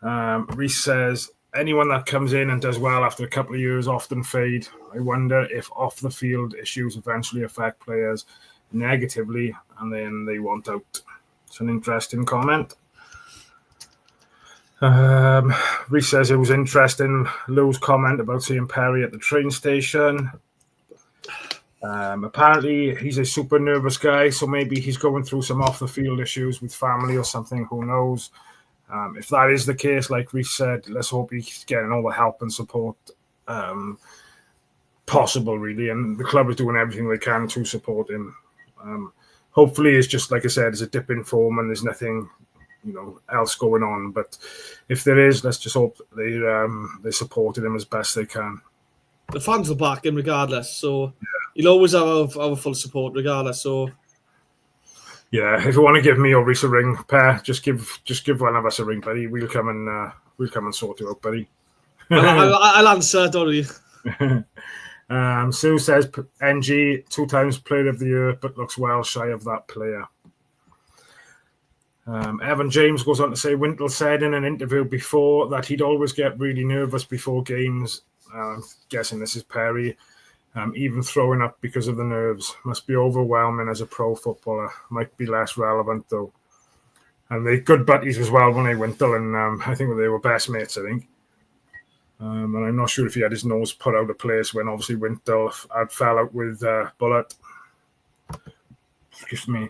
Rhys says, anyone that comes in and does well after a couple of years often fade. I wonder if off-the-field issues eventually affect players negatively and then they want out. It's an interesting comment. Rhys says it was interesting, Lou's comment about seeing Perry at the train station. Apparently he's a super nervous guy, so maybe he's going through some off-the-field issues with family or something, who knows. If that is the case, like Rhys said, let's hope he's getting all the help and support possible, really, and the club is doing everything they can to support him. Hopefully it's just, like I said, it's a dip in form and there's nothing, you know, else going on. But if there is, let's just hope they supported him as best they can. The fans will back him regardless, so you'll always have our full support regardless. So yeah, if you want to give me or Rhys a ring, Per, just give one of us a ring, buddy. We'll come and sort you out, buddy. I'll answer, don't worry. Sue says NG 2 times player of the year, but looks well shy of that player. Evan James goes on to say Wintle said in an interview before that he'd always get really nervous before games. Guessing this is Perry. Even throwing up because of the nerves. Must be overwhelming as a pro footballer. Might be less relevant though. And they're good buddies as well when they Wintle, and I think they were best mates, I think. And I'm not sure if he had his nose put out of place when obviously Wintle had fell out with Bullet. Excuse me.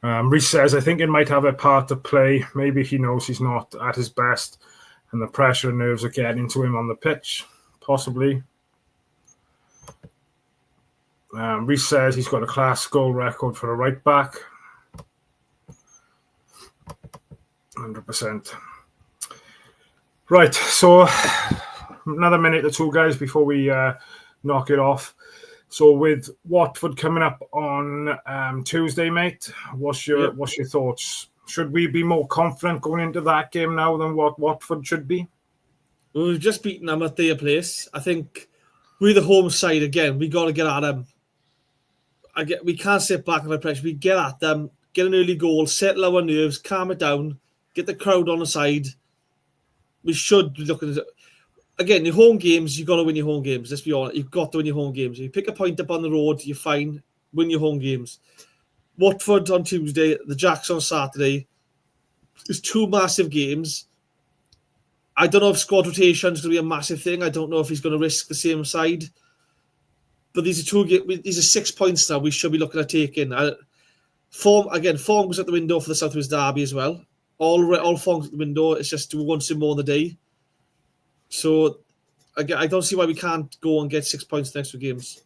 Rhys says, I think it might have a part to play. Maybe he knows he's not at his best and the pressure and nerves are getting to him on the pitch. Possibly. Rhys says he's got a class goal record for a right back. 100%. Right, so another minute or two, guys, before we knock it off. So with Watford coming up on Tuesday, mate, what's your thoughts? Should we be more confident going into that game now than what Watford should be? Well, we've just beaten them at their place. I think we're the home side again. We got to get at them. We can't sit back under pressure. We get at them, get an early goal, settle our nerves, calm it down, get the crowd on the side. We should be looking at it. Again, your home games, you've got to win your home games. Let's be honest. You've got to win your home games. If you pick a point up on the road, you're fine. Win your home games. Watford on Tuesday, the Jacks on Saturday. There's 2 massive games. I don't know if squad rotation is going to be a massive thing. I don't know if he's going to risk the same side. But these are 6 points now we should be looking at taking. Form was at the window for the South Wales Derby as well. All forms at the window. It's just once in more in the day. So I don't see why we can't go and get 6 points next 2 games.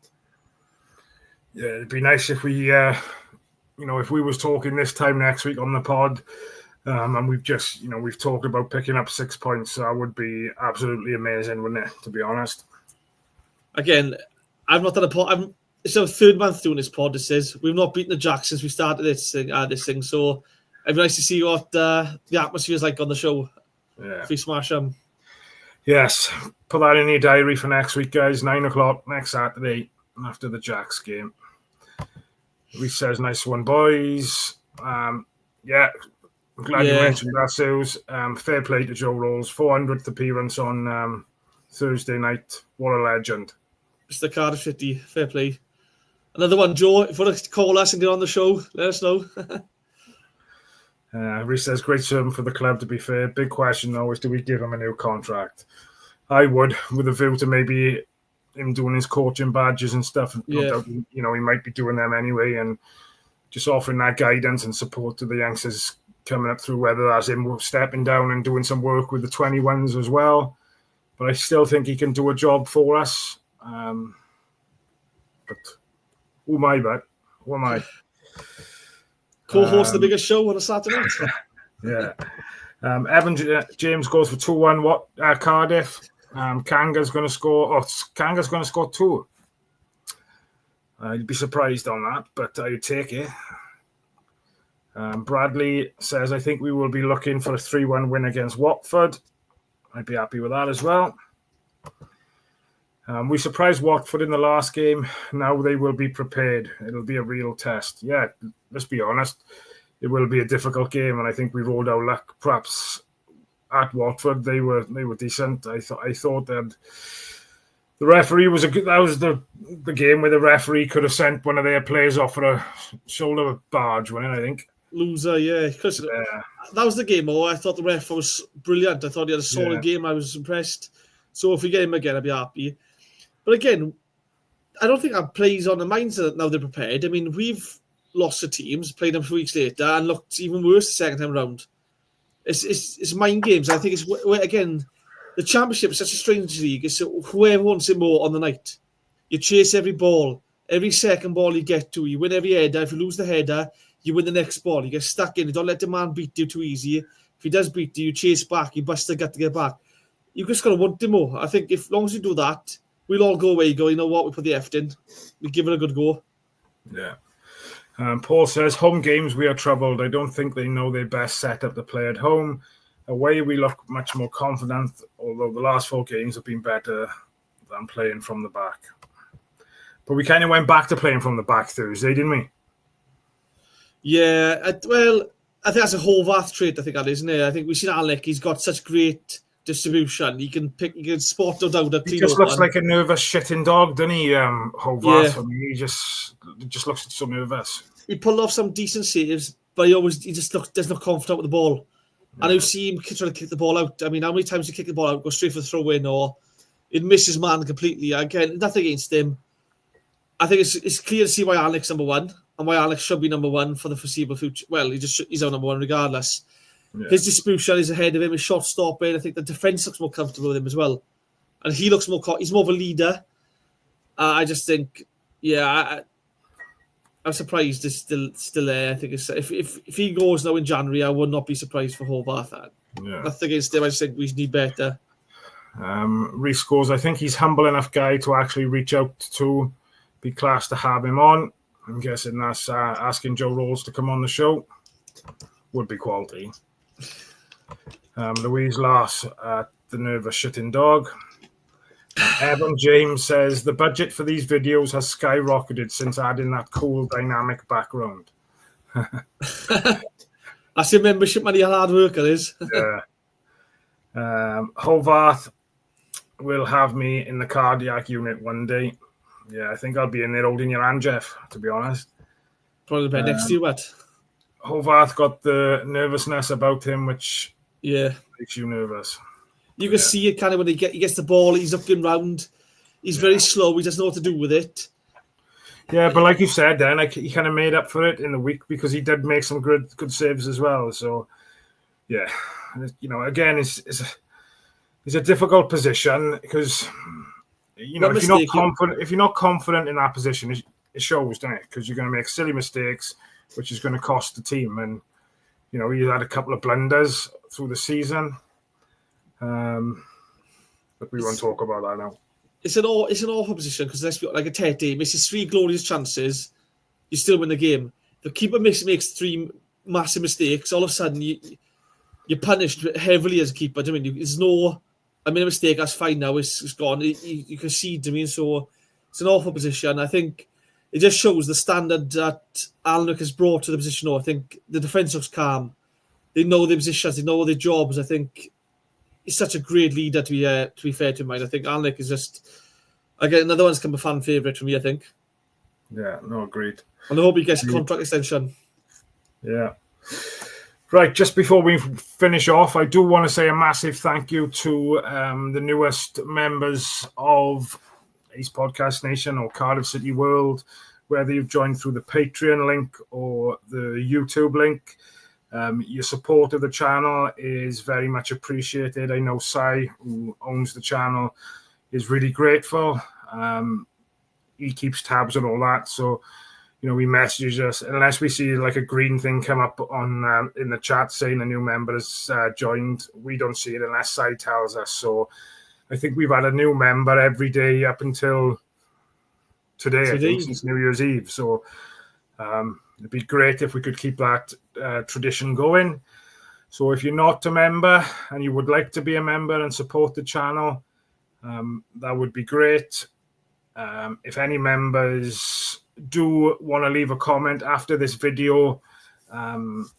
Yeah, it'd be nice if we, if we was talking this time next week on the pod, and we've talked about picking up 6 points. So that would be absolutely amazing, wouldn't it? To be honest. Again, I've not done a pod. It's our 3rd month doing this pod. This is we've not beaten the Jacks since we started this thing. So it'd be nice to see what the atmosphere is like on the show. Yeah. If we smash them. Yes, put that in your diary for next week, guys. 9 o'clock next Saturday after the Jacks game. Rhys says, nice one, boys. Yeah, I'm glad you mentioned that, Suze. Fair play to Joe Rolls. 400th appearance on Thursday night. What a legend. Mr. Cardiff City, fair play. Another one, Joe. If you want to call us and get on the show, let us know. Rhys says, great servant for the club, to be fair. Big question, though, is do we give him a new contract? I would, with a view to maybe him doing his coaching badges and stuff. No doubt, he might be doing them anyway, and just offering that guidance and support to the youngsters coming up through, whether that's him stepping down and doing some work with the 21s as well. But I still think he can do a job for us. But who am I, but who am I? Co-host the biggest show on a Saturday night. Yeah. Evan James goes for 2-1. Cardiff. Kanga's going to score. Kanga's going to score 2. You'd be surprised on that, but I'd take it. Bradley says, I think we will be looking for a 3-1 win against Watford. I'd be happy with that as well. We surprised Watford in the last game. Now they will be prepared. It'll be a real test. Yeah, let's be honest. It will be a difficult game, and I think we rolled our luck. Perhaps at Watford, they were decent. I thought that the referee was that was the game where the referee could have sent one of their players off for a shoulder barge, wasn't it, I think. Loser, yeah. Because that was the game. I thought the ref was brilliant. I thought he had a solid game. I was impressed. So if we get him again, I'd be happy. But again, I don't think our players on the mindset now they're prepared. I mean, we've lost to teams, played them 3 weeks later, and looked even worse the second time around. It's mind games. I think it's, again, the Championship is such a strange league. It's whoever wants it more on the night. You chase every ball. Every second ball you get to, you win every header. If you lose the header, you win the next ball. You get stuck in. You don't let the man beat you too easy. If he does beat you, you chase back. You bust the gut to get back. You just got to want him more. I think as long as you do that, we'll all go away and go, you know what, we put the effort in. We give it a good go. Yeah. Paul says, home games, we are troubled. I don't think they know their best setup to play at home. Away, we look much more confident, although the last 4 games have been better than playing from the back. But we kind of went back to playing from the back Thursday, didn't we? Yeah, well, I think that's a Horvath trait, I think that is, isn't it? I think we've seen Alec, he's got such great distribution. He can spot it out. He just looks like a nervous shitting dog, doesn't he, Horvath? Yeah. I mean, he just looks so nervous. He pulled off some decent saves, but he just does not confident with the ball. Yeah. And I see him trying to kick the ball out. I mean, how many times he kick the ball out, go straight for the throw-in, or it misses man completely. Again, nothing against him. I think it's clear to see why Alec's number 1 and why Alex should be number 1 for the foreseeable future. Well, he's our number 1 regardless. Yeah. His distribution is ahead of him. His shot stopping. I think the defence looks more comfortable with him as well, and he looks more. He's more of a leader. I just think, I'm surprised he's still there. I think if he goes now in January, I would not be surprised for Horvath. Nothing against him. I just think we need better. Rhys scores. I think he's humble enough guy to actually reach out to. Be class to have him on. I'm guessing that's asking Joe Rolls to come on the show. Would be quality. Louise laughs at the nervous shitting dog. Evan James says the budget for these videos has skyrocketed since adding that cool dynamic background. That's your membership money, a hard worker is. Yeah. Horvath will have me in the cardiac unit one day. Yeah, I think I'll be in there holding your hand, Jeff, to be honest. Probably better next to you, but Horvath got the nervousness about him, which makes you nervous. You can see it kind of when he gets the ball, he's looking round. He's very slow. He doesn't know what to do with it. Yeah, but like you said, Dan, he kind of made up for it in the week because he did make some good saves as well. So, yeah, again, it's a difficult position because if you're not confident in that position, it shows, doesn't it? Because you're going to make silly mistakes, which is going to cost the team. And he had a couple of blunders through the season. But we won't talk about that now. It's an awful position because let's be like a Tete misses 3 glorious chances, you still win the game. The keeper makes 3 massive mistakes. All of a sudden, you're punished heavily as a keeper. I mean, there's no. I made a mistake. That's fine now. It's gone. You concede. I mean, so it's an awful position. I think it just shows the standard that ACEnetwork has brought to the position. I think the defence looks calm. They know their positions. They know their jobs. I think he's such a great leader, to be fair to him. I think ACEnetwork is just, again, another one's become a fan favourite for me, I think. Yeah, no, agreed. And I hope he gets a contract extension. Yeah. Right, just before we finish off, I do want to say a massive thank you to the newest members of Ace Podcast Nation or Cardiff City World, whether you've joined through the Patreon link or the YouTube link. Your support of the channel is very much appreciated. I know Sai, who owns the channel, is really grateful. He keeps tabs on all that, so he messages us unless we see like a green thing come up on in the chat saying a new member has joined. We don't see it unless Sai tells us. So I think we've had a new member every day up until today. I think, since New Year's Eve. So it'd be great if we could keep that tradition going. So if you're not a member and you would like to be a member and support the channel, that would be great. If any members do want to leave a comment after this video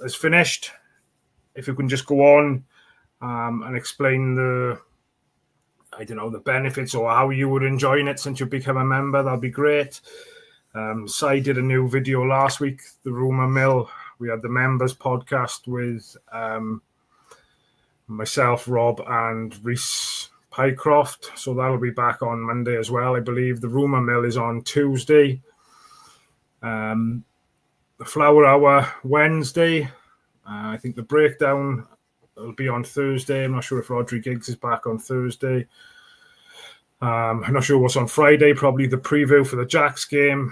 is finished, if you can just go on and explain the benefits or how you would enjoy it since you've become a member, that'll be great. Sai did a new video last week, the Rumour Mill. We had the members podcast with myself, Rob, and Rhys Pycroft. So that'll be back on Monday as well, I believe. The Rumour Mill is on Tuesday. The Flower Hour Wednesday. I think the breakdown will be on Thursday. I'm not sure if Rhodri Giggs is back on Thursday. I'm not sure what's on Friday. Probably the preview for the Jacks game,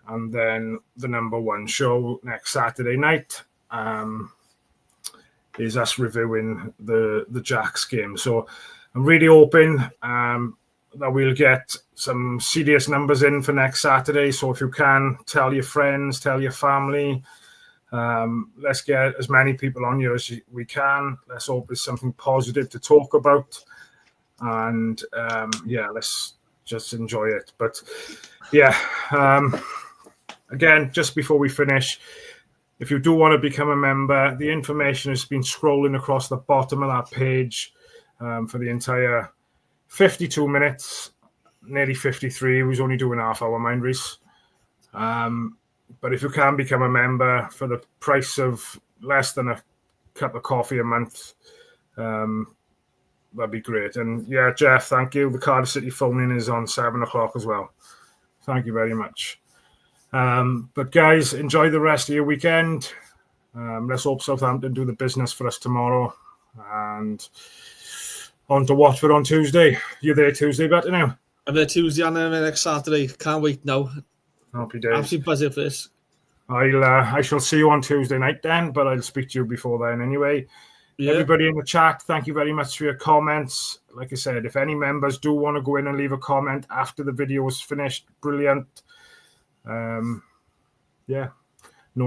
and then the number one show next Saturday night is us reviewing the Jacks game. So I'm really hoping that we'll get some serious numbers in for next Saturday. So if you can, tell your friends, tell your family. Let's get as many people on here as we can. Let's hope there's something positive to talk about. And let's just enjoy it. But again, just before we finish, if you do want to become a member, the information has been scrolling across the bottom of that page for the entire 52 minutes, nearly 53. We was only doing half hour, mind, Rhys. But if you can become a member for the price of less than a cup of coffee a month, that'd be great. And yeah, Jeff, thank you. The Cardiff City phone-in is on 7 o'clock as well. Thank you very much. But guys, enjoy the rest of your weekend. Let's hope Southampton do the business for us tomorrow. And on to Watford on Tuesday. You're there Tuesday, better now? I'm there Tuesday and then next Saturday. Can't wait now. Happy days. Absolutely buzzing for this. I shall see you on Tuesday night then, but I'll speak to you before then anyway. Yeah. Everybody in the chat, thank you very much for your comments. Like I said, if any members do want to go in and leave a comment after the video is finished, brilliant. North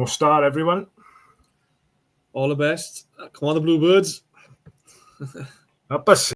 Star, everyone. All the best. Come on, the Bluebirds. Up us.